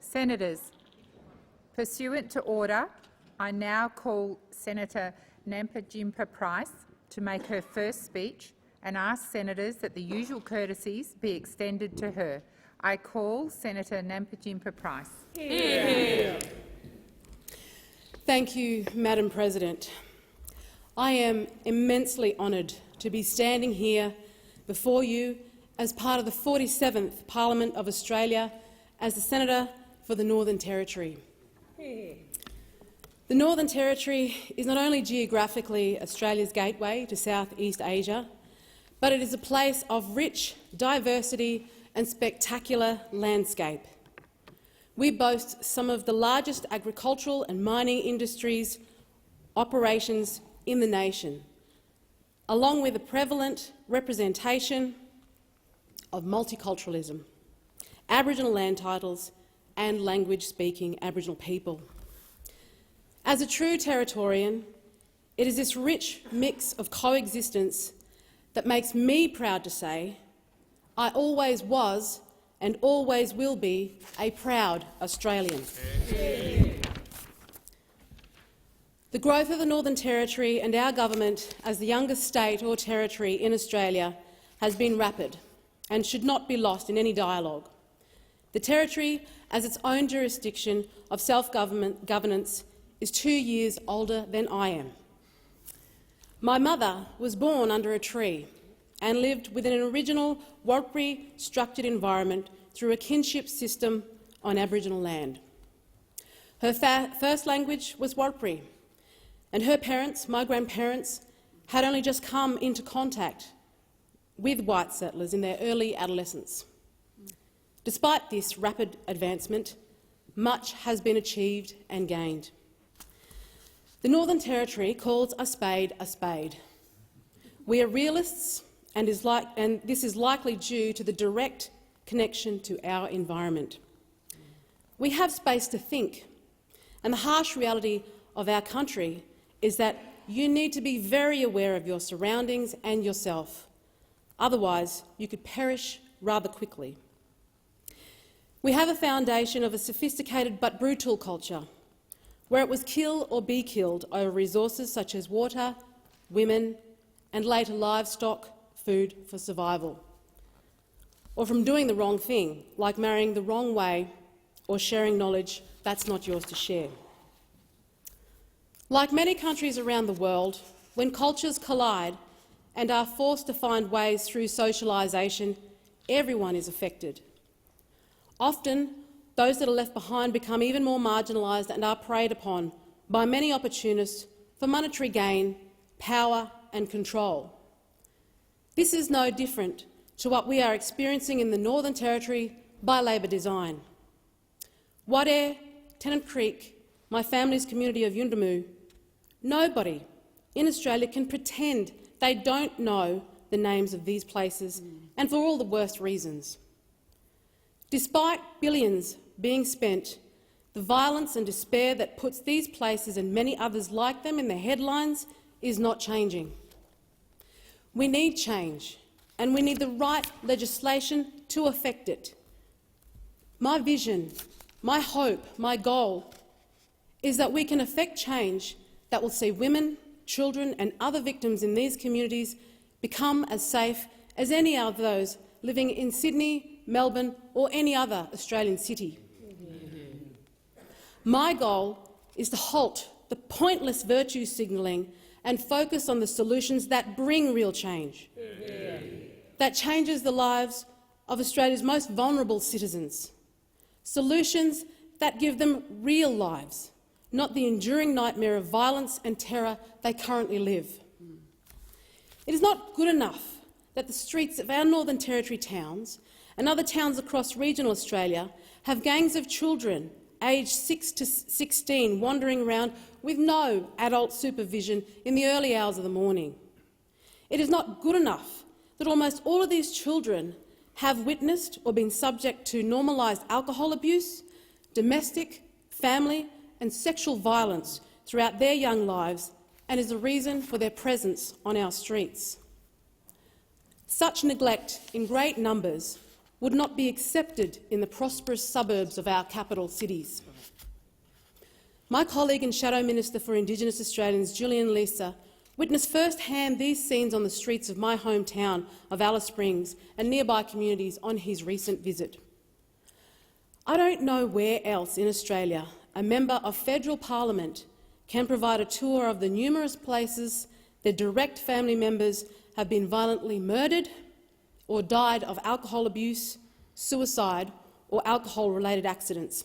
Senators, pursuant to order, I now call Senator Nampijinpa Price to make her first speech and ask senators that the usual courtesies be extended to her. I call Senator Nampijinpa Price. Here. Thank you, Madam President. I am immensely honoured to be standing here before you as part of the 47th Parliament of Australia as the Senator for the Northern Territory. The Northern Territory is not only geographically Australia's gateway to Southeast Asia, but it is a place of rich diversity and spectacular landscape. We boast some of the largest agricultural and mining industries operations in the nation, along with a prevalent representation of multiculturalism, Aboriginal land titles and language-speaking Aboriginal people. As a true Territorian, it is this rich mix of coexistence that makes me proud to say I always was and always will be a proud Australian. The growth of the Northern Territory and our government as the youngest state or territory in Australia has been rapid and should not be lost in any dialogue. The Territory, as its own jurisdiction of self-governance, is 2 years older than I am. My mother was born under a tree and lived within an original Warlpiri structured environment through a kinship system on Aboriginal land. Her first language was Warlpiri, and her parents, my grandparents, had only just come into contact with white settlers in their early adolescence. Despite this rapid advancement, much has been achieved and gained. The Northern Territory calls a spade a spade. We are realists, and this is likely due to the direct connection to our environment. We have space to think, and the harsh reality of our country is that you need to be very aware of your surroundings and yourself. Otherwise, you could perish rather quickly. We have a foundation of a sophisticated but brutal culture, where it was kill or be killed over resources such as water, women, and later livestock, food for survival, or from doing the wrong thing, like marrying the wrong way or sharing knowledge that's not yours to share. Like many countries around the world, when cultures collide and are forced to find ways through socialisation, everyone is affected. Often, those that are left behind become even more marginalised and are preyed upon by many opportunists for monetary gain, power and control. This is no different to what we are experiencing in the Northern Territory by Labor design. Wadeye, Tennant Creek, my family's community of Yuendumu, nobody in Australia can pretend they don't know the names of these places, and for all the worst reasons. Despite billions being spent, the violence and despair that puts these places and many others like them in the headlines is not changing. We need change, and we need the right legislation to effect it. My vision, my hope, my goal is that we can effect change that will see women, children and other victims in these communities become as safe as any of those living in Sydney, Melbourne or any other Australian city. My goal is to halt the pointless virtue signalling and focus on the solutions that bring real change, that changes the lives of Australia's most vulnerable citizens, solutions that give them real lives, not the enduring nightmare of violence and terror they currently live. It is not good enough that the streets of our Northern Territory towns and other towns across regional Australia have gangs of children aged 6 to 16 wandering around with no adult supervision in the early hours of the morning. It is not good enough that almost all of these children have witnessed or been subject to normalised alcohol abuse, domestic, family and sexual violence throughout their young lives and is a reason for their presence on our streets. Such neglect in great numbers would not be accepted in the prosperous suburbs of our capital cities. My colleague and Shadow Minister for Indigenous Australians, Gillian Lisa, witnessed firsthand these scenes on the streets of my hometown of Alice Springs and nearby communities on his recent visit. I don't know where else in Australia a member of federal parliament can provide a tour of the numerous places their direct family members have been violently murdered or died of alcohol abuse, suicide or alcohol-related accidents.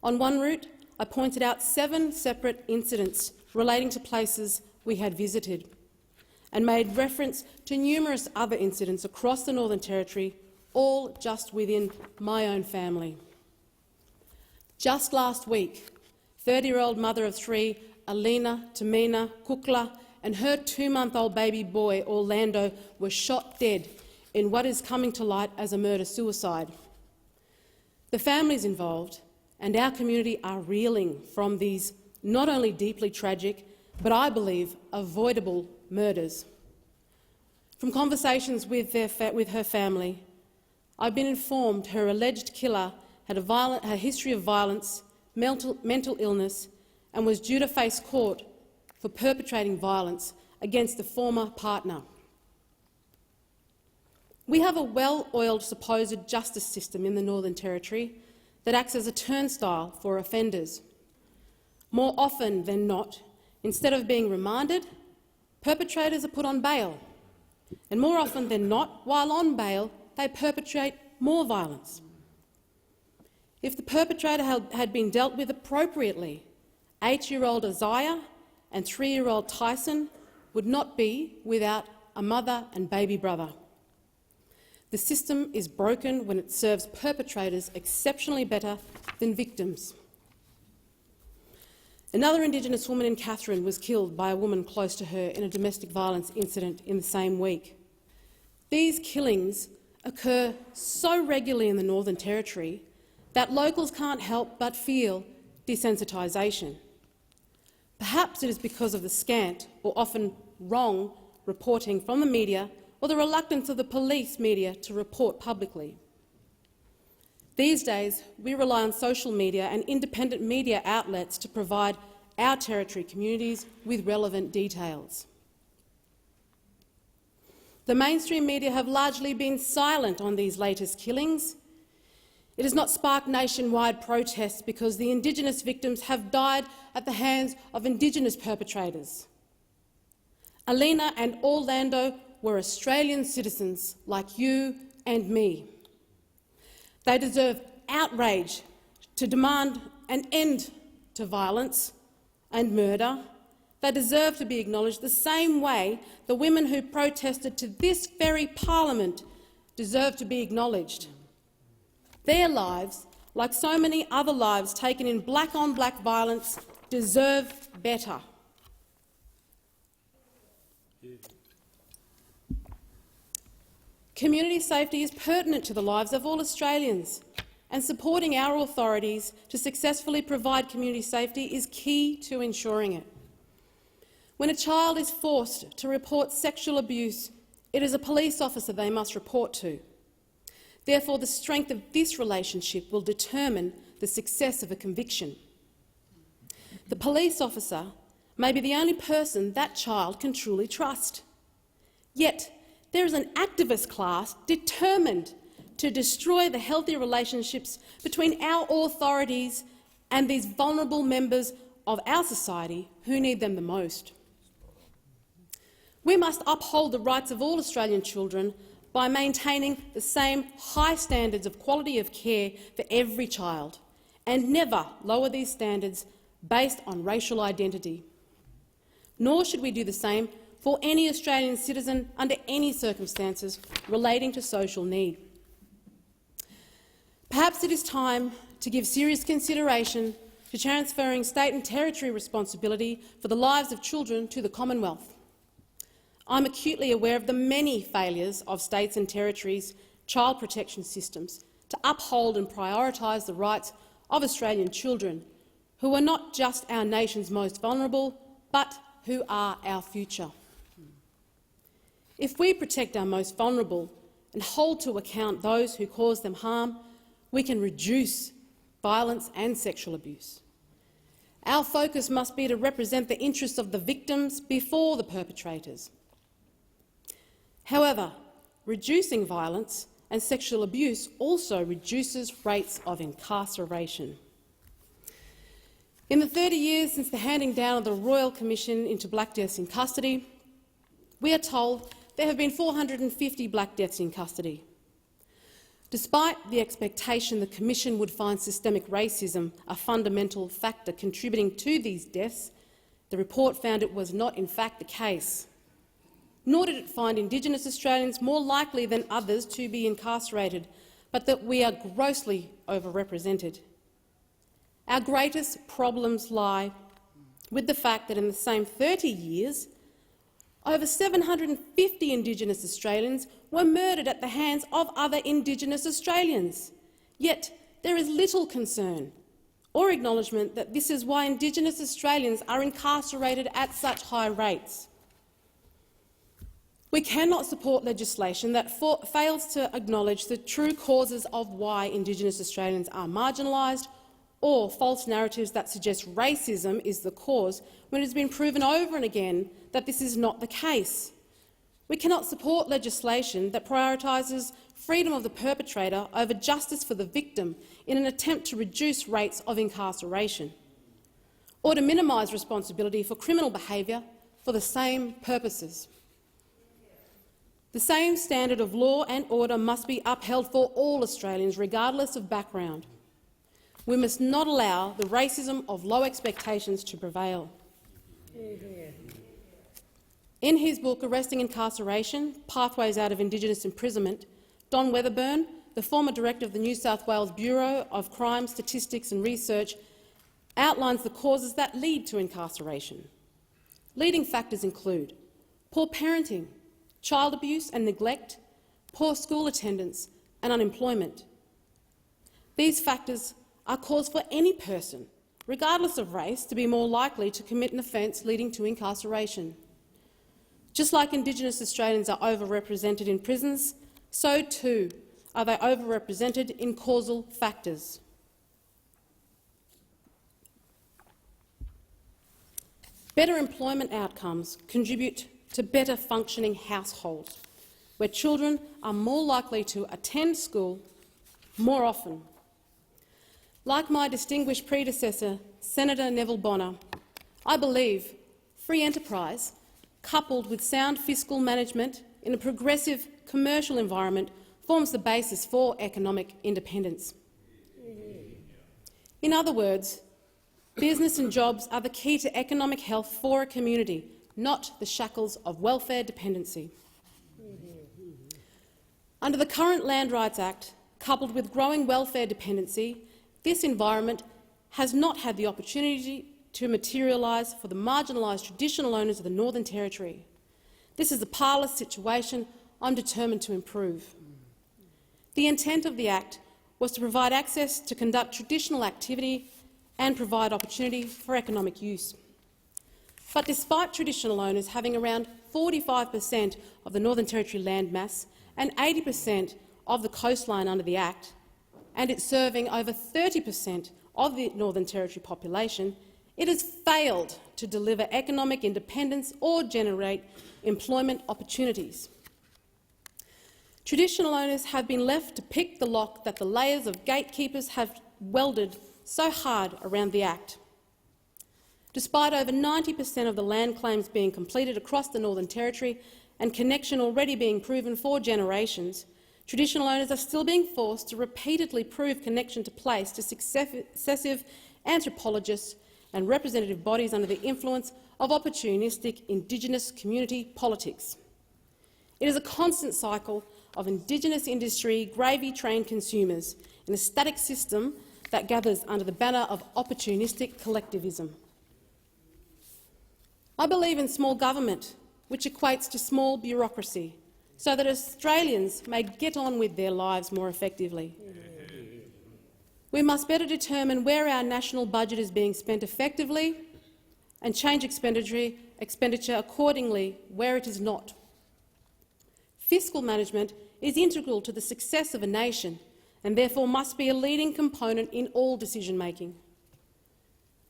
On one route, I pointed out 7 separate incidents relating to places we had visited and made reference to numerous other incidents across the Northern Territory, all just within my own family. Just last week, 30-year-old mother of 3, Alina, Tamina, Kukla and her 2-month-old baby boy, Orlando, were shot dead in what is coming to light as a murder-suicide. The families involved and our community are reeling from these not only deeply tragic, but I believe avoidable murders. From conversations with her family, I've been informed her alleged killer had a history of violence, mental illness and was due to face court for perpetrating violence against a former partner. We have a well-oiled supposed justice system in the Northern Territory that acts as a turnstile for offenders. More often than not, instead of being remanded, perpetrators are put on bail, and more often than not, while on bail, they perpetrate more violence. If the perpetrator had been dealt with appropriately, 8-year-old Isaiah and 3-year-old Tyson would not be without a mother and baby brother. The system is broken when it serves perpetrators exceptionally better than victims. Another Indigenous woman in Katherine was killed by a woman close to her in a domestic violence incident in the same week. These killings occur so regularly in the Northern Territory that locals can't help but feel desensitisation. Perhaps it is because of the scant or often wrong reporting from the media or the reluctance of the police media to report publicly. These days, we rely on social media and independent media outlets to provide our Territory communities with relevant details. The mainstream media have largely been silent on these latest killings. It has not sparked nationwide protests because the Indigenous victims have died at the hands of Indigenous perpetrators. Alina and Orlando were Australian citizens like you and me. They deserve outrage to demand an end to violence and murder. They deserve to be acknowledged the same way the women who protested to this very parliament deserve to be acknowledged. Their lives, like so many other lives taken in black-on-black violence, deserve better. Community safety is pertinent to the lives of all Australians, and supporting our authorities to successfully provide community safety is key to ensuring it. When a child is forced to report sexual abuse, it is a police officer they must report to. Therefore, the strength of this relationship will determine the success of a conviction. The police officer may be the only person that child can truly trust. Yet, there is an activist class determined to destroy the healthy relationships between our authorities and these vulnerable members of our society who need them the most. We must uphold the rights of all Australian children by maintaining the same high standards of quality of care for every child, and never lower these standards based on racial identity. Nor should we do the same for any Australian citizen under any circumstances relating to social need. Perhaps it is time to give serious consideration to transferring state and territory responsibility for the lives of children to the Commonwealth. I'm acutely aware of the many failures of states and territories' child protection systems to uphold and prioritise the rights of Australian children, who are not just our nation's most vulnerable, but who are our future. If we protect our most vulnerable, and hold to account those who cause them harm, we can reduce violence and sexual abuse. Our focus must be to represent the interests of the victims before the perpetrators. However, reducing violence and sexual abuse also reduces rates of incarceration. In the 30 years since the handing down of the Royal Commission into black deaths in custody, we are told there have been 450 black deaths in custody. Despite the expectation the Commission would find systemic racism a fundamental factor contributing to these deaths, the report found it was not in fact the case. Nor did it find Indigenous Australians more likely than others to be incarcerated, but that we are grossly overrepresented. Our greatest problems lie with the fact that in the same 30 years, over 750 Indigenous Australians were murdered at the hands of other Indigenous Australians. Yet there is little concern or acknowledgement that this is why Indigenous Australians are incarcerated at such high rates. We cannot support legislation that fails to acknowledge the true causes of why Indigenous Australians are marginalised, or false narratives that suggest racism is the cause when it has been proven over and again that this is not the case. We cannot support legislation that prioritises freedom of the perpetrator over justice for the victim in an attempt to reduce rates of incarceration, or to minimise responsibility for criminal behaviour for the same purposes. The same standard of law and order must be upheld for all Australians, regardless of background. We must not allow the racism of low expectations to prevail. In his book Arresting Incarceration, Pathways Out of Indigenous Imprisonment, Don Weatherburn, the former director of the New South Wales Bureau of Crime, Statistics and Research, outlines the causes that lead to incarceration. Leading factors include poor parenting, child abuse and neglect, poor school attendance and unemployment. These factors are cause for any person, regardless of race, to be more likely to commit an offence leading to incarceration. Just like Indigenous Australians are overrepresented in prisons, so too are they overrepresented in causal factors. Better employment outcomes contribute to better functioning households, where children are more likely to attend school more often. Like my distinguished predecessor, Senator Neville Bonner, I believe free enterprise, coupled with sound fiscal management in a progressive commercial environment, forms the basis for economic independence. In other words, business and jobs are the key to economic health for a community, not the shackles of welfare dependency. Under the current Land Rights Act, coupled with growing welfare dependency, this environment has not had the opportunity to materialise for the marginalised traditional owners of the Northern Territory. This is a parlous situation I'm determined to improve. The intent of the Act was to provide access to conduct traditional activity and provide opportunity for economic use. But despite traditional owners having around 45% of the Northern Territory landmass and 80% of the coastline under the Act, and it serving over 30% of the Northern Territory population, it has failed to deliver economic independence or generate employment opportunities. Traditional owners have been left to pick the lock that the layers of gatekeepers have welded so hard around the Act. Despite over 90% of the land claims being completed across the Northern Territory and connection already being proven for generations, traditional owners are still being forced to repeatedly prove connection to place to successive anthropologists and representative bodies under the influence of opportunistic Indigenous community politics. It is a constant cycle of Indigenous industry gravy-trained consumers in a static system that gathers under the banner of opportunistic collectivism. I believe in small government, which equates to small bureaucracy, so that Australians may get on with their lives more effectively. We must better determine where our national budget is being spent effectively and change expenditure accordingly where it is not. Fiscal management is integral to the success of a nation and therefore must be a leading component in all decision-making.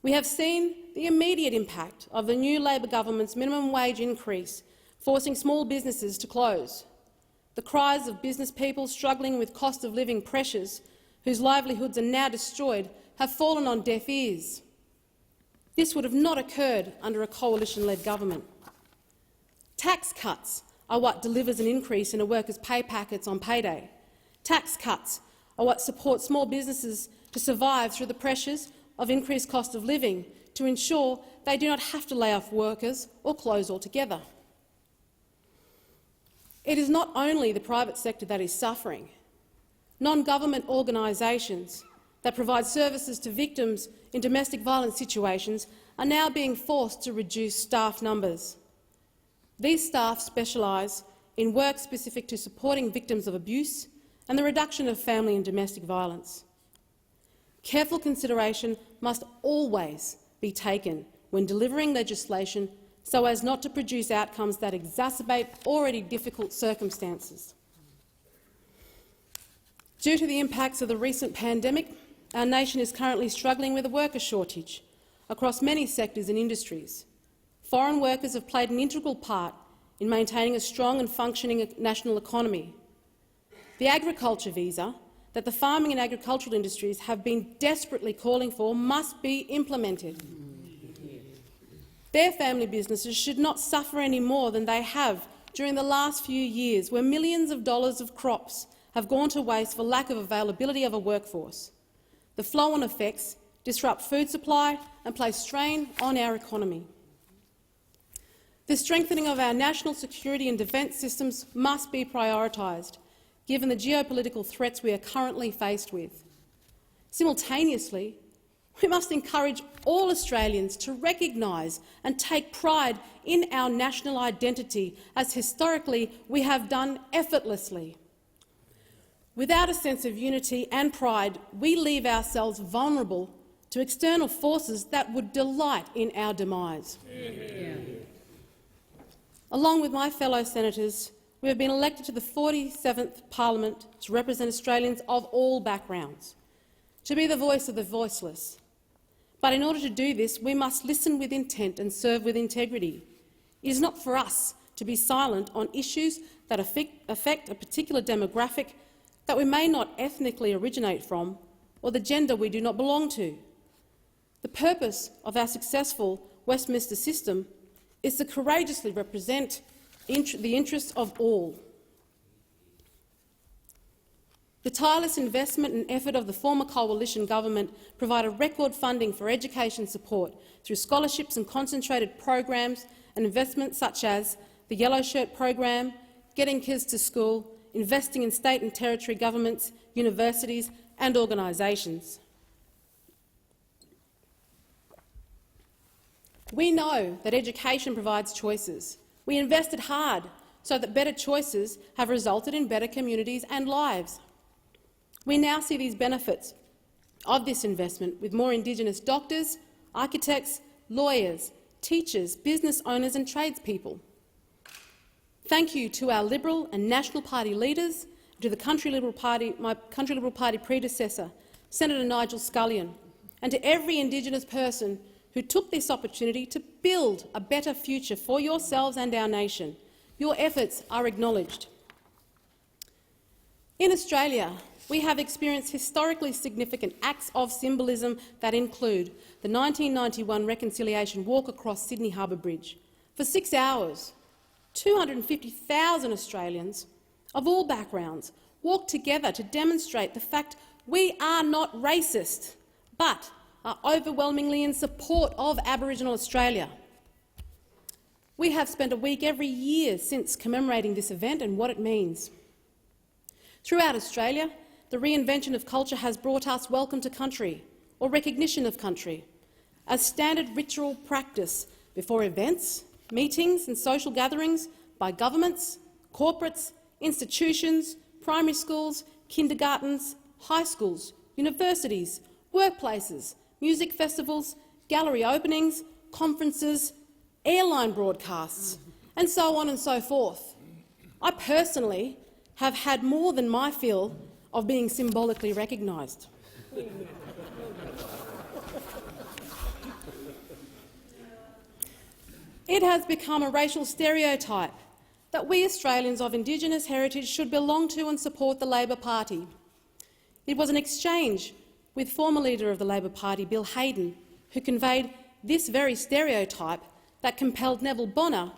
We have seen the immediate impact of the new Labor government's minimum wage increase, forcing small businesses to close. The cries of business people struggling with cost of living pressures, whose livelihoods are now destroyed, have fallen on deaf ears. This would have not occurred under a coalition-led government. Tax cuts are what delivers an increase in a worker's pay packets on payday. Tax cuts are what support small businesses to survive through the pressures of increased cost of living to ensure they do not have to lay off workers or close altogether. It is not only the private sector that is suffering. Non-government organisations that provide services to victims in domestic violence situations are now being forced to reduce staff numbers. These staff specialise in work specific to supporting victims of abuse and the reduction of family and domestic violence. Careful consideration must always be taken when delivering legislation so as not to produce outcomes that exacerbate already difficult circumstances. Due to the impacts of the recent pandemic, our nation is currently struggling with a worker shortage across many sectors and industries. Foreign workers have played an integral part in maintaining a strong and functioning national economy. The agriculture visa that the farming and agricultural industries have been desperately calling for must be implemented. Their family businesses should not suffer any more than they have during the last few years, where millions of dollars of crops have gone to waste for lack of availability of a workforce. The flow-on effects disrupt food supply and place strain on our economy. The strengthening of our national security and defence systems must be prioritised, given the geopolitical threats we are currently faced with. Simultaneously, we must encourage all Australians to recognise and take pride in our national identity, as historically we have done effortlessly. Without a sense of unity and pride, we leave ourselves vulnerable to external forces that would delight in our demise. Yeah. Along with my fellow senators, we have been elected to the 47th Parliament to represent Australians of all backgrounds, to be the voice of the voiceless. But in order to do this, we must listen with intent and serve with integrity. It is not for us to be silent on issues that affect a particular demographic that we may not ethnically originate from, or the gender we do not belong to. The purpose of our successful Westminster system is to courageously represent the interests of all. The tireless investment and effort of the former coalition government provided record funding for education support through scholarships and concentrated programs and investments such as the Yellow Shirt program, Getting Kids to School, investing in state and territory governments, universities and organisations. We know that education provides choices. We invested hard so that better choices have resulted in better communities and lives. We now see these benefits of this investment with more Indigenous doctors, architects, lawyers, teachers, business owners and tradespeople. Thank you to our Liberal and National Party leaders, to the my Country Liberal Party predecessor, Senator Nigel Scullion, and to every Indigenous person who took this opportunity to build a better future for yourselves and our nation. Your efforts are acknowledged. In Australia, we have experienced historically significant acts of symbolism that include the 1991 Reconciliation Walk across Sydney Harbour Bridge. For 6 hours, 250,000 Australians of all backgrounds walked together to demonstrate the fact we are not racist, but are overwhelmingly in support of Aboriginal Australia. We have spent a week every year since commemorating this event and what it means. Throughout Australia, the reinvention of culture has brought us welcome to country, or recognition of country, as standard ritual practice before events, meetings and social gatherings by governments, corporates, institutions, primary schools, kindergartens, high schools, universities, workplaces, music festivals, gallery openings, conferences, airline broadcasts, and so on and so forth. I personally have had more than my fill of being symbolically recognised. It has become a racial stereotype that we Australians of Indigenous heritage should belong to and support the Labor Party. It was an exchange with former leader of the Labor Party, Bill Hayden, who conveyed this very stereotype that compelled Neville Bonner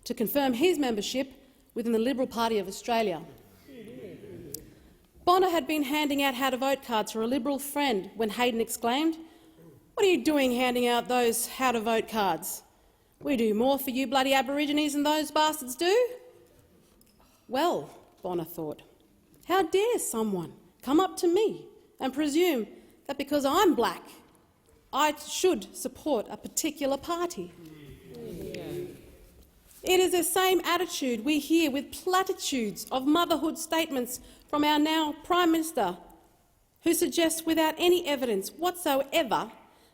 to confirm his membership within the Liberal Party of Australia. Bonner had been handing out how-to-vote cards for a Liberal friend when Hayden exclaimed, "What are you doing handing out those how-to-vote cards? We do more for you bloody Aborigines than those bastards do." Well, Bonner thought, how dare someone come up to me and presume that because I'm black, I should support a particular party. It is the same attitude we hear with platitudes of motherhood statements from our now Prime Minister, who suggests without any evidence whatsoever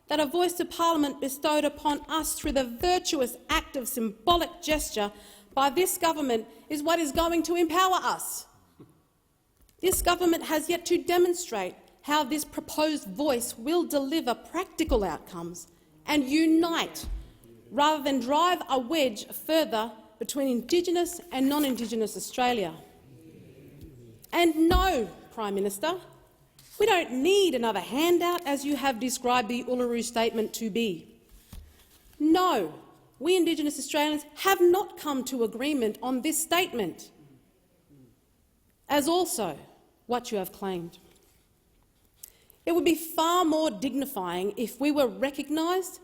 that a voice to Parliament bestowed upon us through the virtuous act of symbolic gesture by this government is what is going to empower us. This government has yet to demonstrate how this proposed voice will deliver practical outcomes and unite, rather than drive a wedge further between Indigenous and non-Indigenous Australia. And no, Prime Minister, we don't need another handout as you have described the Uluru Statement to be. No, we Indigenous Australians have not come to agreement on this statement, as also what you have claimed. It would be far more dignifying if we were recognised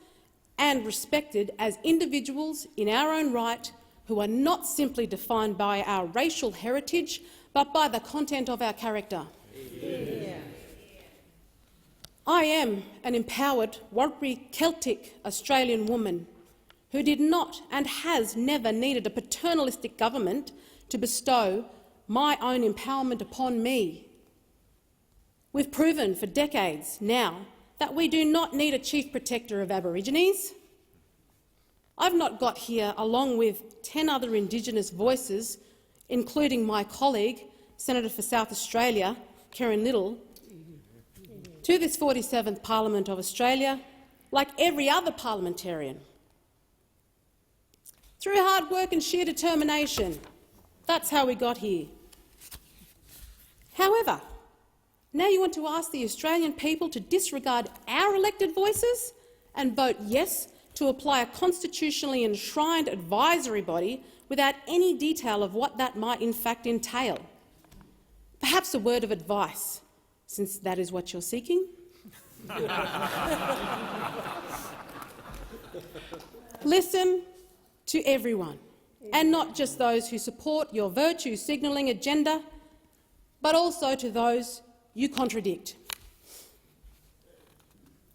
and respected as individuals in our own right who are not simply defined by our racial heritage but by the content of our character. Yeah. I am an empowered Warlpiri Celtic Australian woman who did not and has never needed a paternalistic government to bestow my own empowerment upon me. We've proven for decades now that we do not need a chief protector of Aborigines. I've not got here along with 10 other Indigenous voices, including my colleague, Senator for South Australia, Karen Little, to this 47th Parliament of Australia like every other parliamentarian. Through hard work and sheer determination. That's how we got here. However, now you want to ask the Australian people to disregard our elected voices and vote yes to apply a constitutionally enshrined advisory body without any detail of what that might in fact entail. Perhaps a word of advice, since that is what you're seeking. Listen to everyone, and not just those who support your virtue signalling agenda, but also to those you contradict.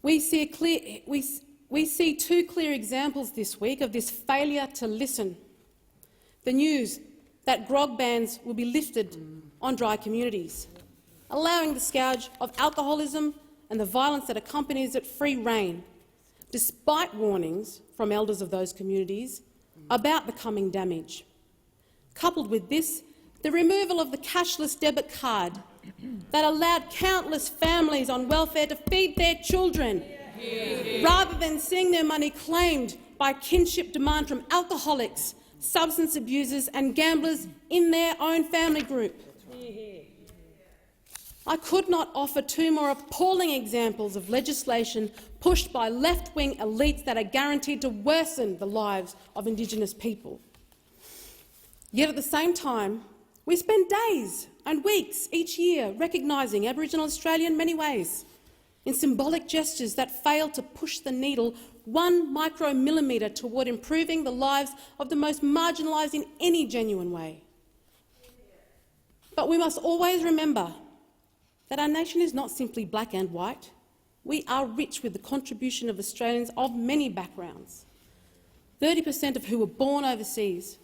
We see two clear examples this week of this failure to listen. The news that grog bans will be lifted on dry communities, allowing the scourge of alcoholism and the violence that accompanies it free rein, despite warnings from elders of those communities about the coming damage. Coupled with this, the removal of the cashless debit card that allowed countless families on welfare to feed their children, rather than seeing their money claimed by kinship demand from alcoholics, substance abusers and gamblers in their own family group. I could not offer two more appalling examples of legislation pushed by left-wing elites that are guaranteed to worsen the lives of Indigenous people. Yet at the same time, we spend days and weeks each year recognising Aboriginal Australia in many ways, in symbolic gestures that fail to push the needle 1 micromillimetre toward improving the lives of the most marginalised in any genuine way. But we must always remember that our nation is not simply black and white. We are rich with the contribution of Australians of many backgrounds, 30% of who were born overseas,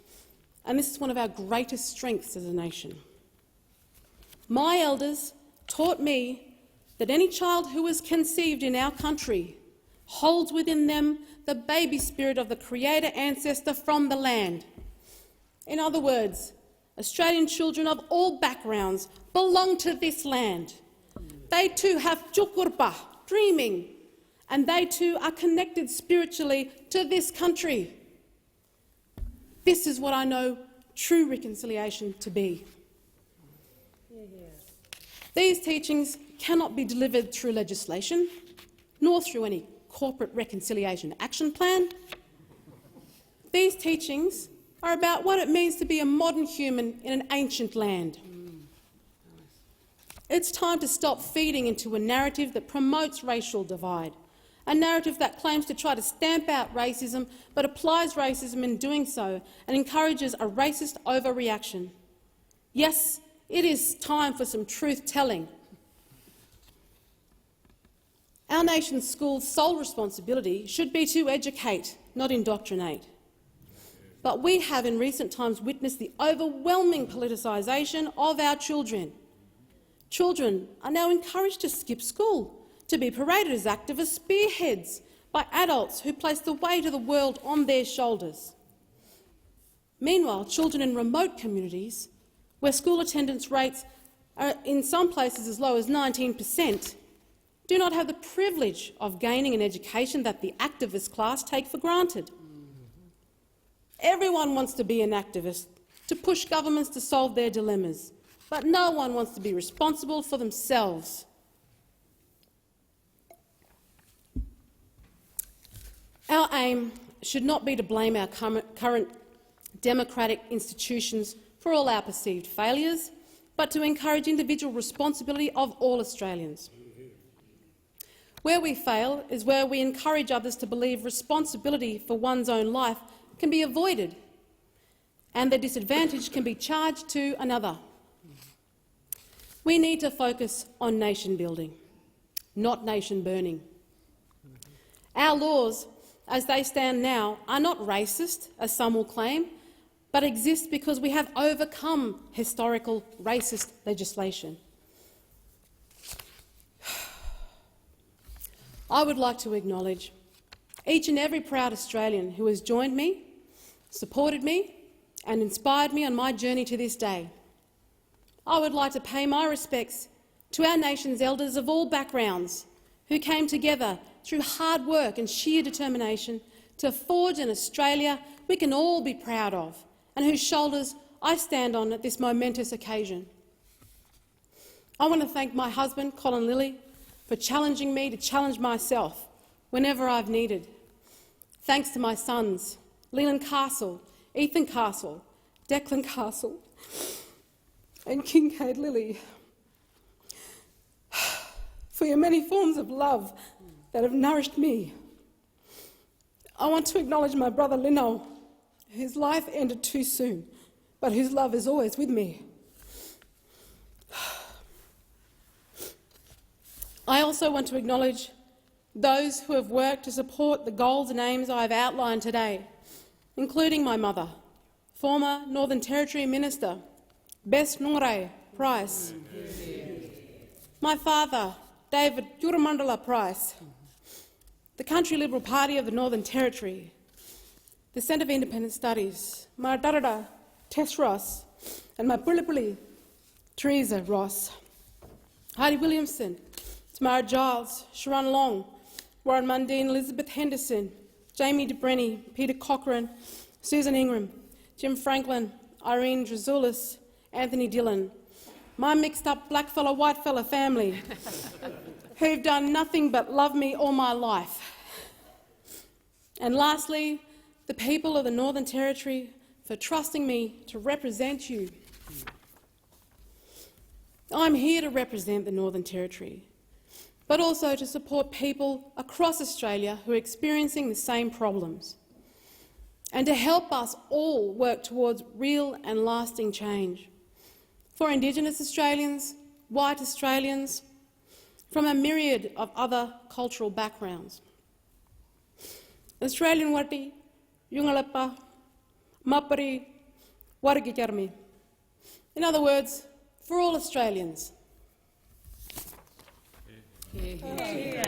and this is one of our greatest strengths as a nation. My elders taught me that any child who is conceived in our country holds within them the baby spirit of the Creator ancestor from the land. In other words, Australian children of all backgrounds belong to this land. They too have chukurpa, dreaming, and they too are connected spiritually to this country. This is what I know true reconciliation to be. These teachings cannot be delivered through legislation, nor through any corporate reconciliation action plan. These teachings are about what it means to be a modern human in an ancient land. It's time to stop feeding into a narrative that promotes racial divide, a narrative that claims to try to stamp out racism but applies racism in doing so and encourages a racist overreaction. Yes, it is time for some truth-telling. Our nation's schools' sole responsibility should be to educate, not indoctrinate. But we have in recent times witnessed the overwhelming politicisation of our children. Children are now encouraged to skip school, to be paraded as activist spearheads by adults who place the weight of the world on their shoulders. Meanwhile, children in remote communities, where school attendance rates are in some places as low as 19%, do not have the privilege of gaining an education that the activist class take for granted. Everyone wants to be an activist, to push governments to solve their dilemmas, but no one wants to be responsible for themselves. Our aim should not be to blame our current democratic institutions for all our perceived failures, but to encourage individual responsibility of all Australians. Where we fail is where we encourage others to believe responsibility for one's own life can be avoided and the disadvantage can be charged to another. We need to focus on nation building, not nation burning. Our laws, as they stand now, are not racist, as some will claim, but exist because we have overcome historical racist legislation. I would like to acknowledge each and every proud Australian who has joined me, supported me and inspired me on my journey to this day. I would like to pay my respects to our nation's elders of all backgrounds who came together through hard work and sheer determination to forge an Australia we can all be proud of and whose shoulders I stand on at this momentous occasion. I want to thank my husband, Colin Lilly, for challenging me to challenge myself whenever I've needed. Thanks to my sons, Leland Castle, Ethan Castle, Declan Castle and Kincaid Lilly, for your many forms of love that have nourished me. I want to acknowledge my brother Lino, whose life ended too soon, but whose love is always with me. I also want to acknowledge those who have worked to support the goals and aims I have outlined today, including my mother, former Northern Territory Minister Bess Nungarai Price, my father, David Yuramandala Price, the Country Liberal Party of the Northern Territory, the Centre for Independent Studies, my Darada Tess Ross, and my Pulipuli Teresa Ross, Heidi Williamson, Tamara Giles, Sharon Long, Warren Mundine, Elizabeth Henderson, Jamie DeBrenny, Peter Cochrane, Susan Ingram, Jim Franklin, Irene Drazoulis, Anthony Dillon, my mixed-up blackfella, whitefella family who've done nothing but love me all my life. And lastly, the people of the Northern Territory for trusting me to represent you. I'm here to represent the Northern Territory, but also to support people across Australia who are experiencing the same problems, and to help us all work towards real and lasting change for Indigenous Australians, white Australians, from a myriad of other cultural backgrounds. Australian Wati, Yungalapa, Mapari, Waragikarmi. In other words, for all Australians. Yeah.